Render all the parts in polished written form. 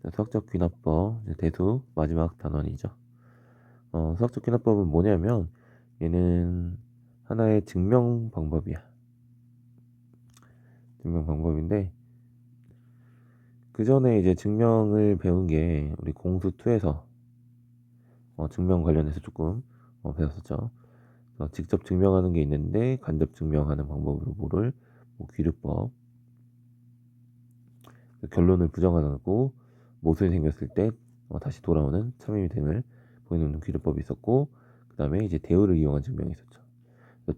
자, 수학적 귀납법 이제 대수 마지막 단원이죠. 수학적 귀납법은 뭐냐면 얘는 하나의 증명 방법이야. 증명 방법인데 그 전에 이제 증명을 배운 게 우리 공수 2에서 증명 관련해서 조금 배웠었죠. 직접 증명하는 게 있는데 간접 증명하는 방법으로 뭐를 귀류법, 결론을 부정하고 모순이 생겼을 때 다시 돌아오는 참임이 됨을 보여놓는 귀류법이 있었고, 그 다음에 이제 대우를 이용한 증명이 있었죠.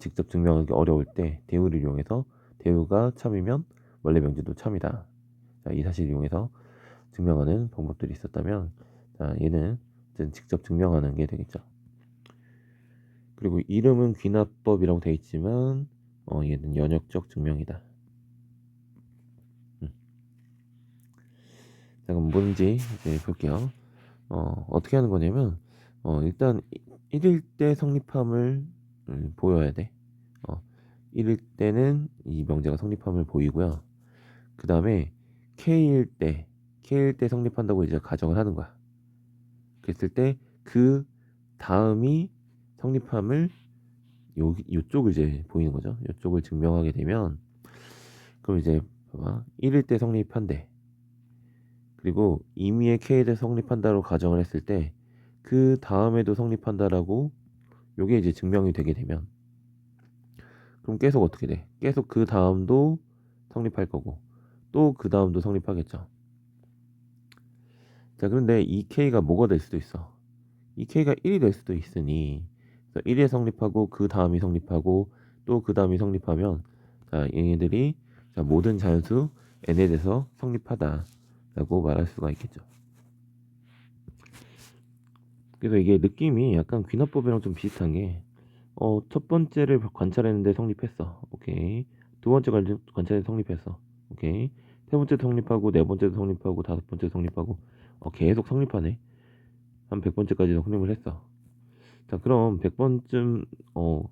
직접 증명하기 어려울 때 대우를 이용해서 대우가 참이면 원래 명제도 참이다. 자, 이 사실을 이용해서 증명하는 방법들이 있었다면, 자, 얘는 직접 증명하는 게 되겠죠. 그리고 이름은 귀납법이라고 되어 있지만 얘는 연역적 증명이다. 자, 그럼 뭔지 이제 볼게요. 어떻게 하는 거냐면 일단 1일 때 성립함을 보여야 돼. 1일 때는 이 명제가 성립함을 보이고요. 그 다음에 K일 때 성립한다고 이제 가정을 하는 거야. 그랬을 때 그 다음이 성립함을 요쪽을 이제 보이는 거죠. 요쪽을 증명하게 되면 그럼 이제 봐봐. 1일 때 성립한대. 그리고 임의의 K에 대해 성립한다로 가정을 했을 때 그 다음에도 성립한다라고 요게 이제 증명이 되게 되면 그럼 계속 어떻게 돼? 계속 그 다음도 성립할 거고 또 그 다음도 성립하겠죠. 자, 그런데 이 K가 뭐가 될 수도 있어. 이 K가 1이 될 수도 있으니 1에 성립하고 그 다음이 성립하고 또 그 다음이 성립하면 자, 얘네들이 자, 모든 자연수 n에 대해서 성립하다 라고 말할 수가 있겠죠. 그래서 이게 느낌이 약간 귀납법이랑 좀 비슷한 게 첫 번째를 관찰했는데 성립했어. 오케이. 두 번째 관찰했는데 성립했어. 오케이. 세 번째 성립하고 네 번째도 성립하고 다섯 번째 성립하고 계속 성립하네. 한 100번째까지도 성립을 했어. 자, 그럼 100번쯤 뭐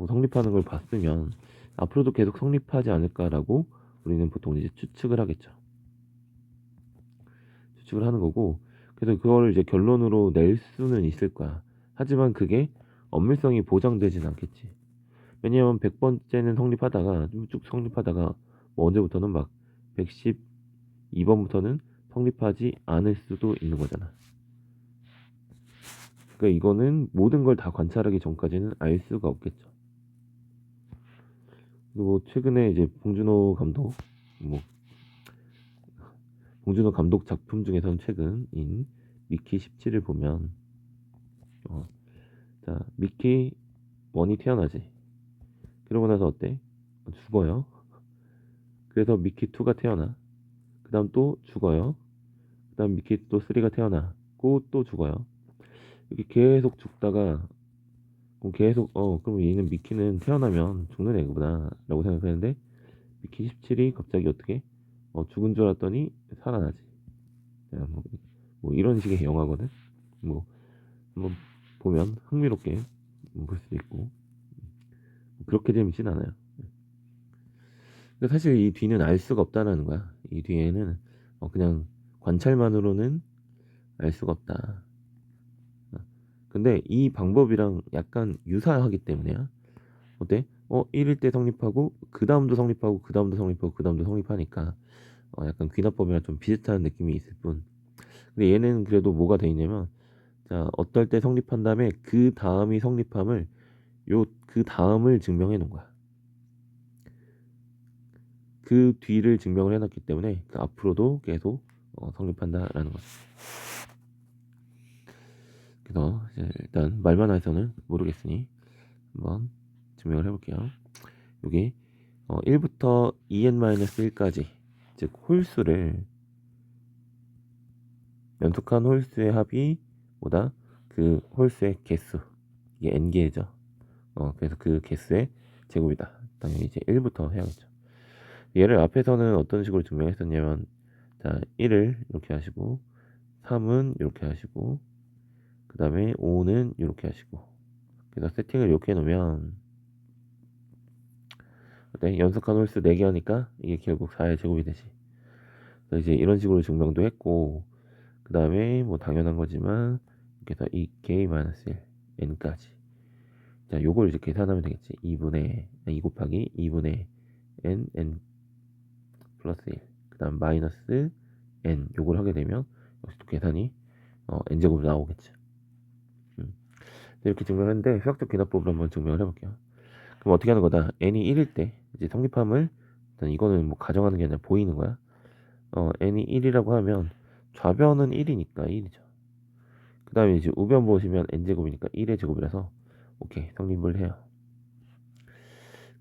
성립하는 걸 봤으면 앞으로도 계속 성립하지 않을까라고 우리는 보통 이제 추측을 하겠죠. 추측을 하는 거고, 그래서 그거를 이제 결론으로 낼 수는 있을 거야. 하지만 그게 엄밀성이 보장되진 않겠지. 왜냐면 100번째는 성립하다가 쭉 성립하다가 뭐 언제부터는 막 112번부터는 성립하지 않을 수도 있는 거잖아. 그러니까 이거는 모든 걸 다 관찰하기 전까지는 알 수가 없겠죠. 그리고 최근에 이제 봉준호 감독 작품 중에서는 최근인 미키 17을 보면 자, 미키 1이 태어나지. 그러고 나서 어때? 죽어요. 그래서 미키 2가 태어나. 그 다음 또 죽어요. 그 다음 미키 또 3가 태어나고 또 죽어요. 이렇게 계속 죽다가 계속 그럼 얘는 미키는 태어나면 죽는 애구나 라고 생각했는데 미키 17이 갑자기 어떻게 죽은 줄 알았더니 살아나지. 야, 뭐 이런 식의 영화거든. 뭐 한번 보면 흥미롭게 볼 수도 있고 그렇게 재밌진 않아요. 사실 이 뒤는 알 수가 없다라는 거야. 이 뒤에는 그냥 관찰만으로는 알 수가 없다. 근데 이 방법이랑 약간 유사하기 때문에야. 어때? 1일 때 성립하고 그 다음도 성립하고 그 다음도 성립하고 그 다음도 성립하니까 약간 귀납법이랑 좀 비슷한 느낌이 있을 뿐. 근데 얘는 그래도 뭐가 돼 있냐면 자, 어떨 때 성립한 다음에 그 다음이 성립함을 그 다음을 증명해 놓은 거야. 그 뒤를 증명을 해놨기 때문에 그 앞으로도 계속 성립한다라는 거죠. 그래서 이제 일단 말만 해서는 모르겠으니 한번 증명을 해볼게요. 여기 1부터 2n-1까지 즉 홀수를 연속한 홀수의 합이 뭐다? 그 홀수의 개수 이게 n개죠. 그래서 그 개수의 제곱이다. 당연히 이제 1부터 해야겠죠. 얘를 앞에서는 어떤 식으로 증명했었냐면 자 1을 이렇게 하시고 3은 이렇게 하시고 그 다음에 5는 이렇게 하시고 그래서 세팅을 이렇게 해놓으면 어때? 연속한 홀수 4개 하니까 이게 결국 4의 제곱이 되지. 그래서 이제 이런 식으로 증명도 했고, 그 다음에 뭐 당연한 거지만 이렇게 해서 2k-1 n까지. 자, 요걸 이제 계산하면 되겠지. 2 곱하기 2분의 n 플러스 1. 그 다음 마이너스 n. 요걸 하게 되면 역시 또 계산이 n제곱으로 나오겠지. 이렇게 증명했는데 수학적 귀납법으로 한번 증명을 해볼게요. 그럼 어떻게 하는 거다? n이 1일 때 이제 성립함을, 일단 이거는 뭐 가정하는 게 아니라 보이는 거야. n이 1이라고 하면 좌변은 1이니까 1이죠. 그 다음에 이제 우변 보시면 n제곱이니까 1의 제곱이라서 오케이, 성립을 해요.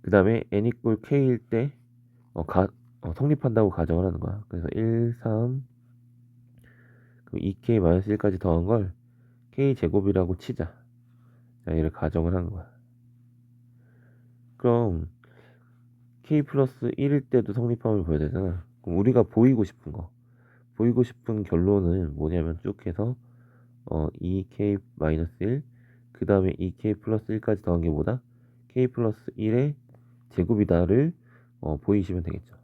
그 다음에 n 이꼴 k일 때 성립한다고 가정을 하는 거야. 그래서 1, 3, 2k-1까지 더한 걸 k제곱이라고 치자. 자, 얘를 가정을 하는 거야. 그럼 k 플러스 1일 때도 성립함을 보여야 되잖아. 그럼 우리가 보이고 싶은 결론은 뭐냐면 쭉 해서 2k-1, 그 다음에 2k 플러스 1까지 더한 게 뭐다? k 플러스 1의 제곱이다를 보이시면 되겠죠.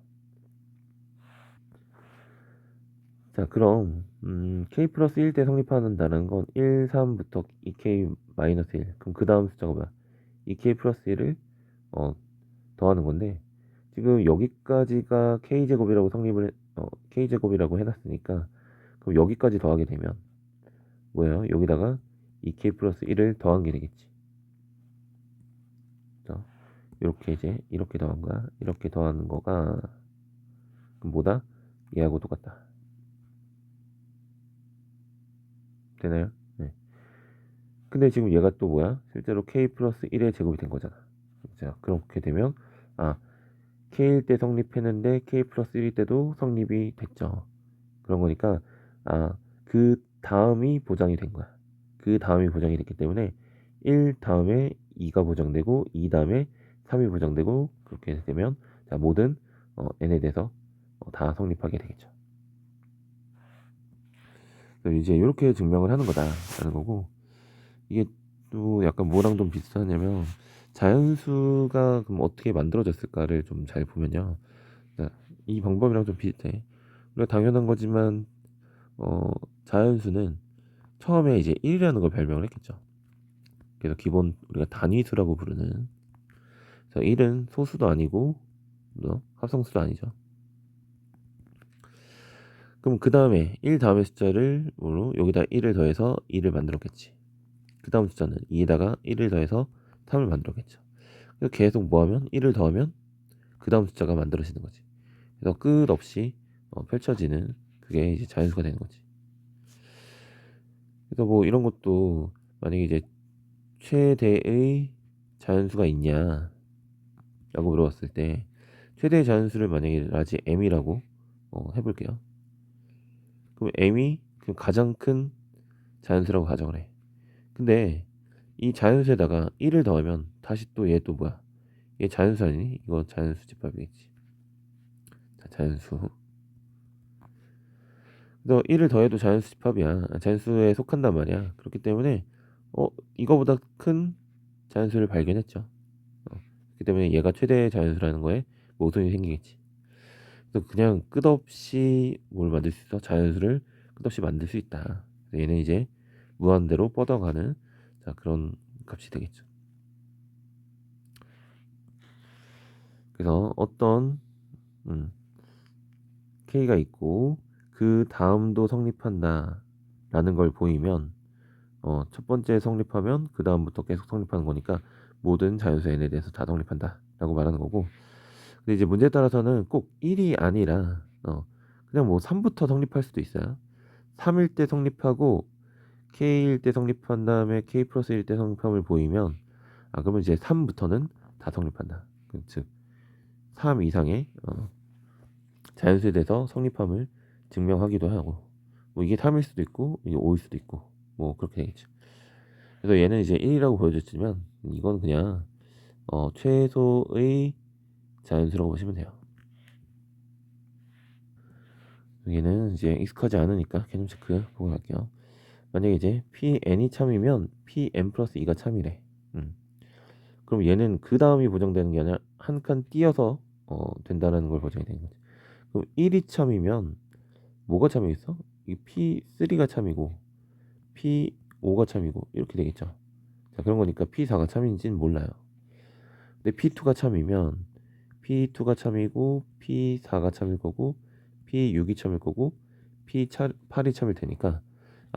자, 그럼 k 플러스 1 때 성립한다는 건 1, 3부터 2k 마이너스 1. 그럼 그 다음 숫자가 뭐야? 2k 플러스 1을 더하는 건데, 지금 여기까지가 k제곱이라고 k제곱이라고 해놨으니까, 그럼 여기까지 더하게 되면 뭐예요? 여기다가 2k 플러스 1을 더한 게 되겠지. 자, 이렇게 이제 이렇게 더한 거야. 이렇게 더하는 거가 그럼 뭐다? 얘하고 똑같다. 되나요? 네. 근데 지금 얘가 또 뭐야? 실제로 k 플러스 1의 제곱이 된 거잖아. 자, 그렇게 되면 k일 때 성립했는데 k 플러스 1일 때도 성립이 됐죠. 그런 거니까 그 다음이 보장이 된 거야. 그 다음이 보장이 됐기 때문에 1 다음에 2가 보장되고 2 다음에 3이 보장되고, 그렇게 되면 자, 모든 n에 대해서 다 성립하게 되겠죠. 이제 이렇게 증명을 하는 거다라는 거고, 이게 또 약간 뭐랑 좀 비슷하냐면 자연수가 그럼 어떻게 만들어졌을까를 좀 잘 보면요. 자, 이 방법이랑 좀 비슷해. 우리가 당연한 거지만 자연수는 처음에 이제 1이라는 걸 발명을 했겠죠. 그래서 기본 우리가 단위수라고 부르는, 자, 1은 소수도 아니고 합성수도 아니죠. 그럼 그 다음에 1 다음의 숫자를 여기다 1을 더해서 2를 만들었겠지. 그 다음 숫자는 2에다가 1을 더해서 3을 만들었겠죠. 그래서 계속 뭐하면 1을 더하면 그 다음 숫자가 만들어지는 거지. 그래서 끝없이 펼쳐지는, 그게 이제 자연수가 되는 거지. 그래서 뭐 이런 것도 만약에 이제 최대의 자연수가 있냐 라고 물어봤을 때, 최대의 자연수를 만약에 라지 m이라고 해볼게요. 그럼 m이 그 가장 큰 자연수라고 가정을 해. 근데 이 자연수에다가 1을 더하면 다시 또 얘 또 뭐야? 얘 자연수 아니니? 이거 자연수 집합이겠지. 자, 자연수. 그래서 1을 더해도 자연수 집합이야. 자연수에 속한단 말이야. 그렇기 때문에 이거보다 큰 자연수를 발견했죠. 그렇기 때문에 얘가 최대 자연수라는 거에 모순이 생기겠지. 그래서 그냥 끝없이 뭘 만들 수 있어? 자연수를 끝없이 만들 수 있다. 얘는 이제 무한대로 뻗어가는, 자, 그런 값이 되겠죠. 그래서 어떤 k가 있고 그 다음도 성립한다 라는 걸 보이면 첫 번째 성립하면 그 다음부터 계속 성립하는 거니까 모든 자연수 n에 대해서 다 성립한다 라고 말하는 거고, 근데 이제 문제에 따라서는 꼭 1이 아니라 그냥 뭐 3부터 성립할 수도 있어요. 3일 때 성립하고 k일 때 성립한 다음에 k 플러스 1일 때 성립함을 보이면 그러면 이제 3부터는 다 성립한다. 즉 3 이상의 자연수에 대해서 성립함을 증명하기도 하고, 뭐 이게 3일 수도 있고 이게 5일 수도 있고 뭐 그렇게 되겠죠. 그래서 얘는 이제 1이라고 보여줬지만 이건 그냥 최소의 자연수라고 보시면 돼요. 여기는 이제 익숙하지 않으니까 개념 체크 보고 갈게요. 만약에 이제 pn이 참이면 pn 플러스 2가 참이래. 그럼 얘는 그 다음이 보정되는 게 아니라 한 칸 띄어서 된다는 걸 보정이 되는 거지. 그럼 1이 참이면 뭐가 참이겠어? 이 P3가 참이고 P5가 참이고 이렇게 되겠죠. 자, 그런 거니까 P4가 참인지는 몰라요. 근데 P2가 참이면 P2가 참이고 P4가 참일 거고 P6이 참일 거고 P8이 참일 테니까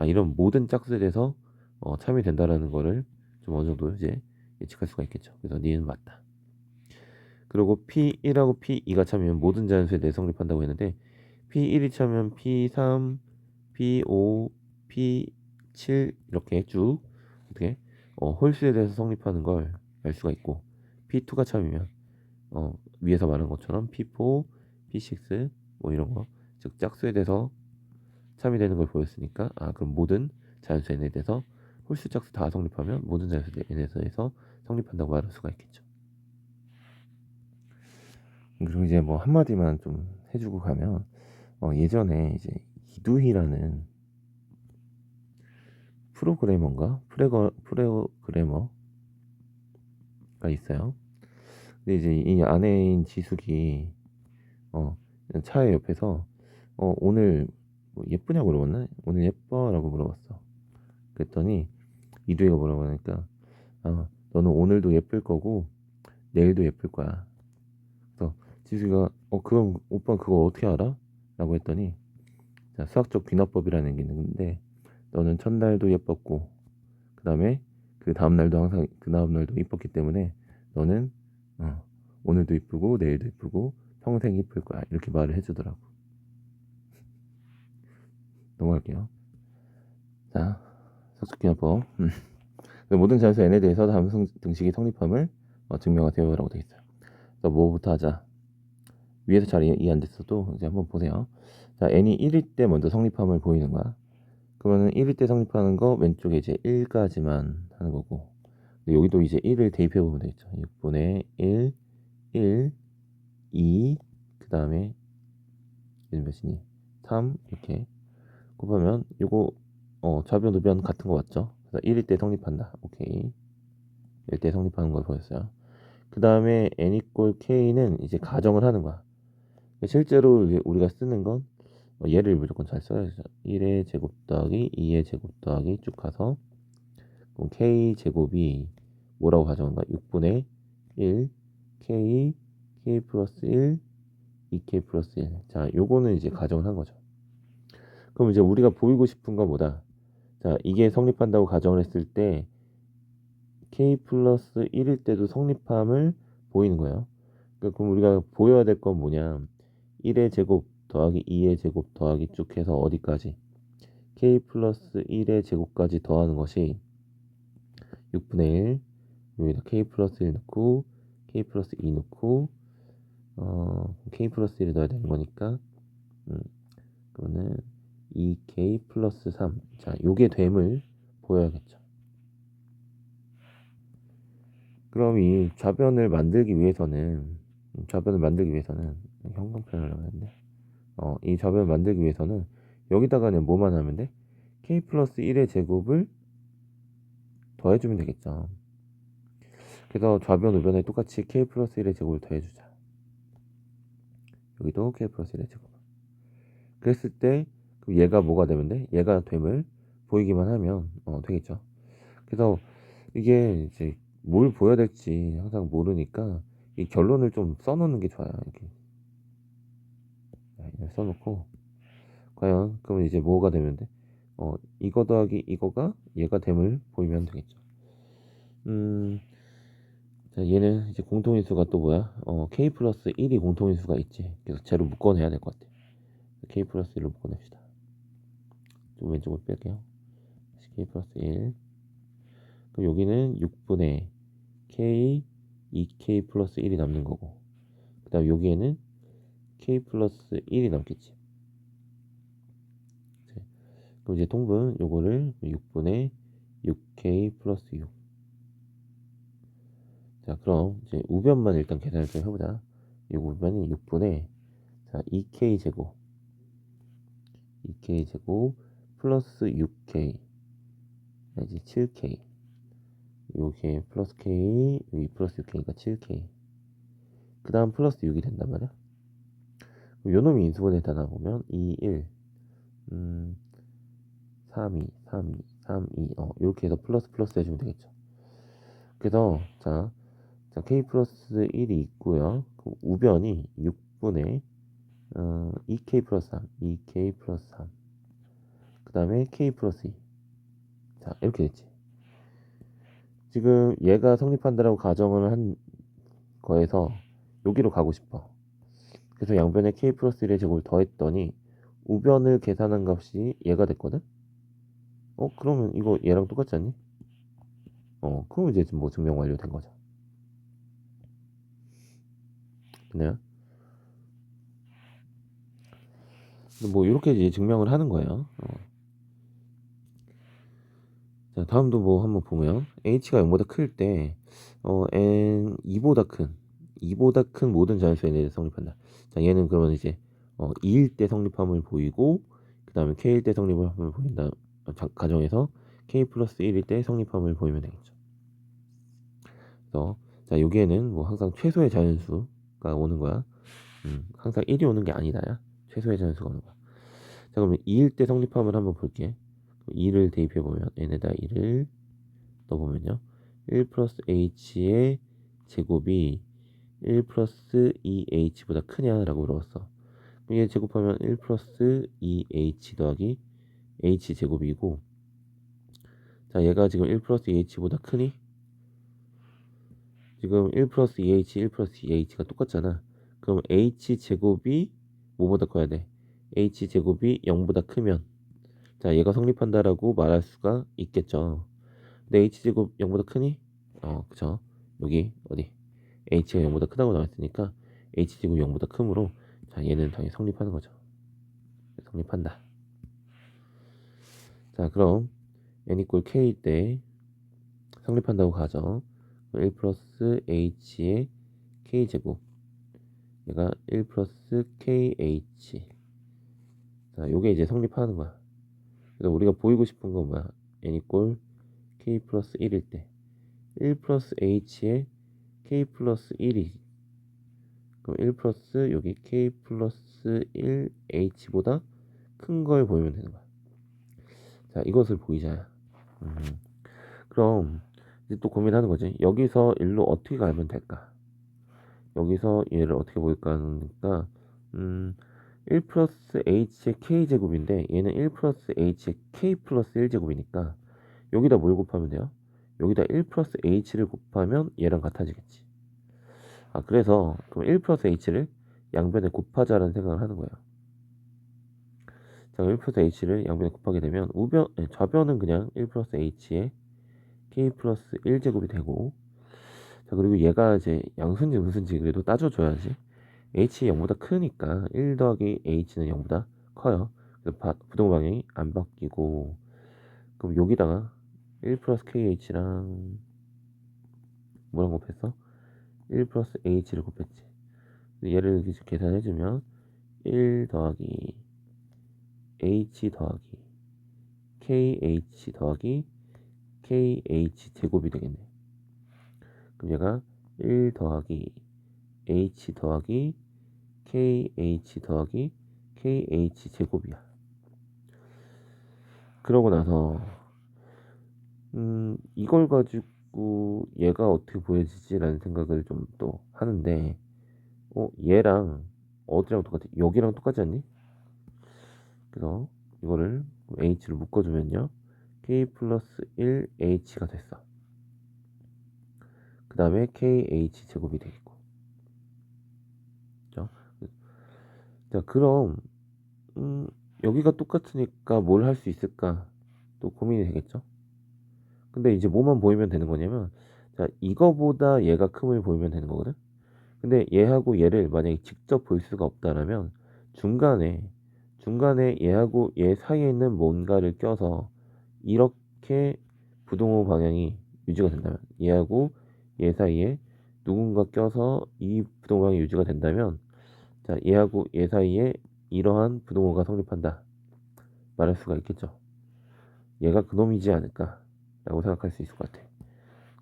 이런 모든 짝수에 대해서 참이 된다라는 거를 좀 어느 정도 이제 예측할 수가 있겠죠. 그래서 니은 맞다. 그리고 P1하고 P2가 참이면 모든 자연수에 대해 성립한다고 했는데 P1이 참이면 P3, P5, P7 이렇게 쭉 어떻게 홀수에 대해서 성립하는 걸 알 수가 있고 P2가 참이면 위에서 말한 것처럼 P4, P6 뭐 이런 거 즉 짝수에 대해서 참이 되는 걸 보였으니까 그럼 모든 자연수 n에 대해서 홀수 짝수 다 성립하면 모든 자연수 n에 대해서 성립한다고 말할 수가 있겠죠. 그리고 이제 뭐 한마디만 좀 해주고 가면 예전에 이제 이두희라는 프로그래머가 있어요. 근데 이제 이 아내인 지숙이 차에 옆에서 오늘 뭐 예쁘냐고 물어봤나? 오늘 예뻐라고 물어봤어. 그랬더니 이두희가 뭐라고 하니까 너는 오늘도 예쁠 거고 내일도 예쁠 거야. 그래서 지숙이가 그럼 오빠 그거 어떻게 알아? 라고 했더니 자, 수학적 귀납법이라는 게 있는데 너는 첫날도 예뻤고 그 다음에 그 다음날도 항상 그 다음날도 이뻤기 때문에 너는 오늘도 이쁘고 내일도 이쁘고 평생 이쁠 거야 이렇게 말을 해주더라고. 넘어갈게요. 자, 수학적 귀납법. 모든 자연수 n에 대해서 다음 등식이 성립함을 증명하세요 라고 되어 있어요. 그래서 뭐부터 하자. 위에서 잘 이해 안 됐어도 이제 한번 보세요. 자, n이 1일 때 먼저 성립함을 보이는 거야. 그러면은 1일 때 성립하는 거 왼쪽에 이제 1까지만 하는 거고 여기도 이제 1을 대입해 보면 되겠죠. 6분의 1, 1, 2, 그 다음에 얘는 몇이니? 3 이렇게 곱하면 요거 좌변 우변 같은 거 맞죠? 그래서 1일 때 성립한다. 오케이. 1일 때 성립하는 걸 보였어요. 그 다음에 n equal k는 이제 가정을 하는 거야. 실제로 우리가 쓰는 건 얘를 무조건 잘 써야죠. 1의 제곱 더하기 2의 제곱 더하기 쭉 가서 그럼 k 제곱이 뭐라고 가정한가? 6분의 1 k k 플러스 1 2k 플러스 1. 자, 요거는 이제 가정을 한 거죠. 그럼 이제 우리가 보이고 싶은 건 뭐다? 자, 이게 성립한다고 가정을 했을 때 k 플러스 1일 때도 성립함을 보이는 거예요. 그럼 우리가 보여야 될 건 뭐냐? 1의 제곱 더하기 2의 제곱 더하기 쭉 해서 어디까지? k 플러스 1의 제곱까지 더하는 것이 6분의 1 여기다 k 플러스 1 넣고 k 플러스 2 넣고 k 플러스 1을 넣어야 되는 거니까 그러면 2k 플러스 3. 자, 요게 됨을 보여야겠죠. 그럼 이 좌변을 만들기 위해서는 형광펜을 하려고 했는데 이 좌변을 만들기 위해서는 여기다가 그냥 뭐만 하면 돼? k 플러스 1의 제곱을 더해주면 되겠죠. 그래서 좌변 우변에 똑같이 k 플러스 1의 제곱을 더해주자. 여기도 k 플러스 1의 제곱. 그랬을 때 얘가 뭐가 되면 돼? 얘가 됨을 보이기만 하면 되겠죠. 그래서 이게 이제 뭘 보여야 될지 항상 모르니까 이 결론을 좀 써놓는 게 좋아요. 이렇게 써놓고 과연 그러면 이제 뭐가 되면 돼? 이거 더하기 이거가 얘가 됨을 보이면 되겠죠. 자, 얘는 이제 공통인수가 또 뭐야? k 플러스 1이 공통인수가 있지. 그래서 쟤로 묶어내야 될 것 같아. k 플러스 1로 묶어냅시다. 좀 왼쪽으로 뺄게요. k 플러스 1. 그럼 여기는 6분의 k 2k 플러스 1이 남는 거고 그 다음 여기에는 k 플러스 1이 남겠지. 그럼 이제 통분 요거를 6분의 6k 플러스 6. 자, 그럼 이제 우변만 일단 계산을 좀 해보자. 이 우변이 6분의 2k 제곱 플러스 6k 이제 7k 요게 플러스 k 여기 플러스 6k니까 7k 그 다음 플러스 6이 된단 말이야. 그럼 요놈이 인수분해에다 놔보면 2, 1 3, 2, 3, 2, 3, 2 이렇게 해서 플러스 플러스 해주면 되겠죠. 그래서 자 k 플러스 1이 있고요. 그 우변이 6분의 2k 플러스 3, 2k 플러스 3. 그 다음에 k 플러스 2. 자 이렇게 됐지. 지금 얘가 성립한다라고 가정을 한 거에서 여기로 가고 싶어. 그래서 양변에 k 플러스 1의 제곱을 더했더니 우변을 계산한 값이 얘가 됐거든. 그러면 이거 얘랑 똑같지 않니? 그럼 이제 뭐 증명 완료된 거죠. 그냥 뭐 이렇게 이제 증명을 하는 거예요. 자, 다음도 뭐 한번 보면 h가 0보다 클 때 n 2보다 큰 모든 자연수에 대해 성립한다. 자, 얘는 그러면 이제 2일 때 성립함을 보이고 그 다음에 k일 때 성립함을 보인다. 가정에서 k 플러스 1일 때 성립함을 보이면 되겠죠. 그래서 자, 여기에는 뭐 항상 최소의 자연수가 오는 거야. 항상 1이 오는 게 아니다. 야. 최소의 자연수가 오는 거야. 자, 그러면 2일 때 성립함을 한번 볼게. 2를 대입해보면 n에다 2를 넣어보면요 1 플러스 h의 제곱이 1 플러스 2h보다 크냐 라고 물어봤어. 얘 제곱하면 1 플러스 2h 더하기 h 제곱이고, 자 얘가 지금 1 플러스 2h보다 크니? 지금 1 플러스 2h 1 플러스 2h가 똑같잖아. 그럼 h 제곱이 뭐보다 커야 돼? h 제곱이 0보다 크면 자 얘가 성립한다라고 말할 수가 있겠죠. 근데 h제곱 0보다 크니? 그쵸. 여기 어디 h가 0보다 크다고 나왔으니까 h제곱 0보다 크므로 자 얘는 당연히 성립하는 거죠. 성립한다. 자 그럼 n 이퀄 k 때 성립한다고 가죠. 1 플러스 h의 k제곱 얘가 1 플러스 kh. 자 요게 이제 성립하는 거야. 그래서 우리가 보이고 싶은 건 뭐야? n 이퀄 k 플러스 1일 때 1 플러스 h의 k 플러스 1이 그럼 1 플러스 여기 k 플러스 1 h보다 큰 걸 보이면 되는 거야. 자 이것을 보이자. 그럼 이제 또 고민하는 거지. 여기서 1로 어떻게 가면 될까? 여기서 얘를 어떻게 볼까 하니까 1 플러스 h의 k제곱인데 얘는 1 플러스 h의 k 플러스 1제곱이니까 여기다 뭘 곱하면 돼요? 여기다 1 플러스 h를 곱하면 얘랑 같아지겠지. 그래서 그럼 1 플러스 h를 양변에 곱하자라는 생각을 하는 거예요. 자, 1 플러스 h를 양변에 곱하게 되면 좌변은 그냥 1 플러스 h의 k 플러스 1제곱이 되고, 자 그리고 얘가 이제 양수인지 무슨지 그래도 따져줘야지. h이 0보다 크니까 1 더하기 h는 0보다 커요. 그래서 부동 방향이 안 바뀌고, 그럼 여기다가 1 플러스 kh랑 뭐랑 곱했어? 1 플러스 h를 곱했지. 얘를 계산해주면 1 더하기 h 더하기 kh 더하기 kh 제곱이 되겠네. 그럼 얘가 1 더하기 h 더하기 kh 더하기 kh 제곱이야. 그러고 나서 이걸 가지고 얘가 어떻게 보여지지라는 생각을 좀 또 하는데, 얘랑 어디랑 똑같아? 여기랑 똑같지 않니? 그래서 이거를 h를 묶어주면요 k 플러스 1 h가 됐어. 그 다음에 kh 제곱이 되겠고. 그죠? 자 그럼 여기가 똑같으니까 뭘 할 수 있을까 또 고민이 되겠죠. 근데 이제 뭐만 보이면 되는 거냐면, 자 이거보다 얘가 큼을 보이면 되는 거거든. 근데 얘하고 얘를 만약에 직접 볼 수가 없다라면 중간에 얘하고 얘 사이에 있는 뭔가를 껴서 이렇게 부동호 방향이 유지가 된다면, 얘하고 얘 사이에 누군가 껴서 이 부동호 방향이 유지가 된다면, 자 얘하고 얘 사이에 이러한 부동호가 성립한다 말할 수가 있겠죠. 얘가 그놈이지 않을까 라고 생각할 수 있을 것 같아.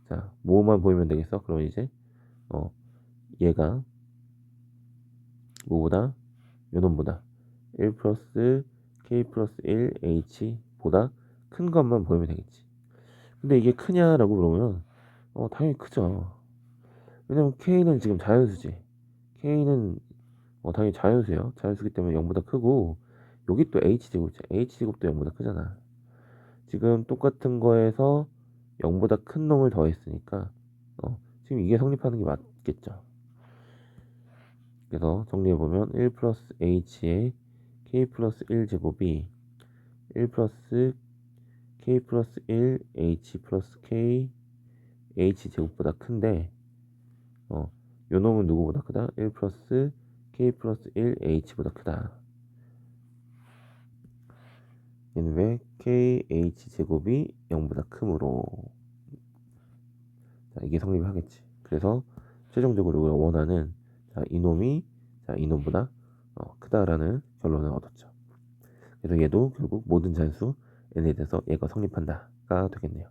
자 뭐만 보이면 되겠어? 그럼 이제 얘가 뭐보다 요놈보다 1 플러스 k 플러스 1 h보다 큰 것만 보이면 되겠지. 근데 이게 크냐라고 물으면 당연히 크죠. 왜냐면 k는 지금 자연수지. k는 당연히 자연수예요. 자연수기 때문에 0보다 크고, 여기 또 h제곱이죠. h제곱도 0보다 크잖아. 지금 똑같은 거에서 0보다 큰 놈을 더했으니까 지금 이게 성립하는 게 맞겠죠. 그래서 정리해보면 1 플러스 h의 k 플러스 1제곱이 1 플러스 k 플러스 1 h 플러스 k h제곱보다 큰데 요 놈은 누구보다 크다? 1 플러스 k 플러스 1 h보다 크다. 얘는 왜? kh제곱이 0보다 크므로. 자, 이게 성립하겠지. 그래서 최종적으로 우리가 원하는 이놈이 이놈보다 크다라는 결론을 얻었죠. 그래서 얘도 결국 모든 잔수 n에 대해서 얘가 성립한다가 되겠네요.